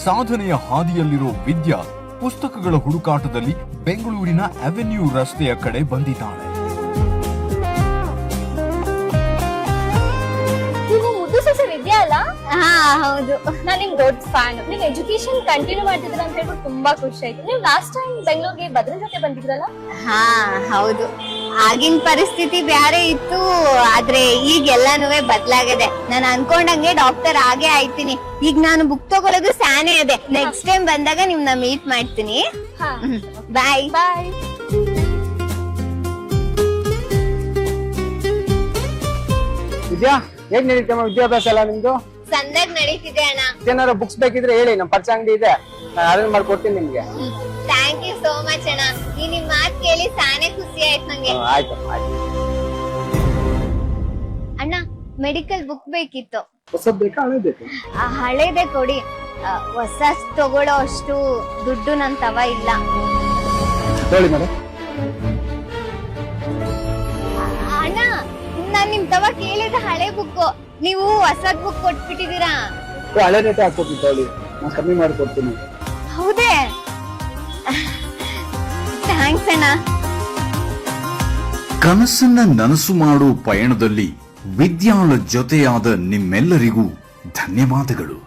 ಸಾಧನೆಯ ಹಾದಿಯಲ್ಲಿರೋ ವಿದ್ಯಾ ಪುಸ್ತಕಗಳ ಹುಡುಕಾಟದಲ್ಲಿ ಬೆಂಗಳೂರಿನ ಅವೆನ್ಯೂ ರಸ್ತೆಯ ಕಡೆ ಬಂದಿದ್ದಾಳೆ. ವಿದ್ಯಾ ಅಲ್ಲ? ಹಾ ಹೌದು, ನಾನು ನಿಮ್ ದೊಡ್ಡ ಫ್ಯಾನ್. ನೀವು ಎಜುಕೇಶನ್ ಕಂಟಿನ್ಯೂ ಮಾಡ್ತಿದ್ರ ಅಂತ ಹೇಳ್ಬಿಟ್ಟು ತುಂಬಾ ಖುಷಿ ಆಯ್ತು. ನೀವು ಲಾಸ್ಟ್ ಟೈಮ್ ಬೆಂಗಳೂರಿಗೆ ಭದ್ರ ಜೊತೆ ಬಂದಿದ್ರಲ್ಲ? ಹಾ ಹೌದು, ಆಗಿನ ಪರಿಸ್ಥಿತಿ ಬ್ಯಾರೆ ಇತ್ತು, ಆದ್ರೆ ಈಗೆಲ್ಲಾನು ಬದ್ಲಾಗಿದೆ. ನಾನು ಅನ್ಕೊಂಡಂಗೆ ಡಾಕ್ಟರ್ ಆಗೇ ಆಯ್ತೀನಿ. ಈಗ ನಾನು ಬುಕ್ ತಗೊಳ್ಳೋದು ಸ್ಯಾನೇ ಇದೆ. ನೆಕ್ಸ್ಟ್ ಟೈಮ್ ಬಂದಾಗ ನಿಮ್ನ ಮೀಟ್ ಮಾಡ್ತೀನಿ. ಬಾಯ್ ಬಾಯ್. ವಿದ್ಯಾ, ಹೇಗ್ ನಡೀತಮ್ಮ ವಿದ್ಯಾಭ್ಯಾಸ ಎಲ್ಲ ನಿಮ್ದು? ಸಂದಾಗ ನಡೀತಿದೆ ಅಣ್ಣ. ಏನಾದ್ರು ಬುಕ್ಸ್ ಬೇಕಿದ್ರೆ ಹೇಳಿ, ನಮ್ ಪರಿಚಯ ಅಂಗಡಿ ಇದೆ, ನಾನು ಅರೇಂಜ್ ಮಾಡ್ಕೊಡ್ತೀನಿ ನಿಮ್ಗೆ. ಥ್ಯಾಂಕ್ ಯು ಸೋ ಮಚ್ ಅಣ್ಣ. ಈ ನಿಮ್ ಮಾತ್ ಕೇಳಿ ಸಾನೆ ಖುಷಿ ಆಯ್ತು ನಂಗೆ. ಆಯ್ತು ಆಯ್ತು. ಅಣ್ಣ, ಮೆಡಿಕಲ್ ಬುಕ್ ಬೇಕಿತ್ತು. ಹೊಸದ್ ಬೇಕಾ ಹಳೆ ಬೇಕು? ಹಳೇದೇ ಕೊಡಿ. ಹೊಸ ತಗೊಳ್ಳೋ ಅಷ್ಟು ದುಡ್ಡು ನನ್ ತವ ಇಲ್ಲ. ಹೇಳಿ ಮೇಡಮ್. ಅಣ್ಣ, ನಾನ್ ನಿಮ್ ತವ ಕೇಳಿದ ಹಳೆ ಬುಕ್, ನೀವು ಹೊಸದ್ ಬುಕ್ ಕೊಟ್ಬಿಟ್ಟಿದೀರಾ. ಹಳೆ ರೇಟ್ ಹಾಕೊಡ್ತೀನಿ ಹೇಳಿ, ನಾನು ಕಮ್ಮಿ ಮಾಡ್ಕೊಡ್ತೀನಿ. ಹೌದೇ? ಥ್ಯಾಂಕ್ಸ್ ಅಣ್ಣ. ಕನಸನ್ನ ನನಸು ಮಾಡೋ ಪಯಣದಲ್ಲಿ ವಿದ್ಯಾಳ ಜೊತೆಯಾದ ನಿಮ್ಮೆಲ್ಲರಿಗೂ ಧನ್ಯವಾದಗಳು.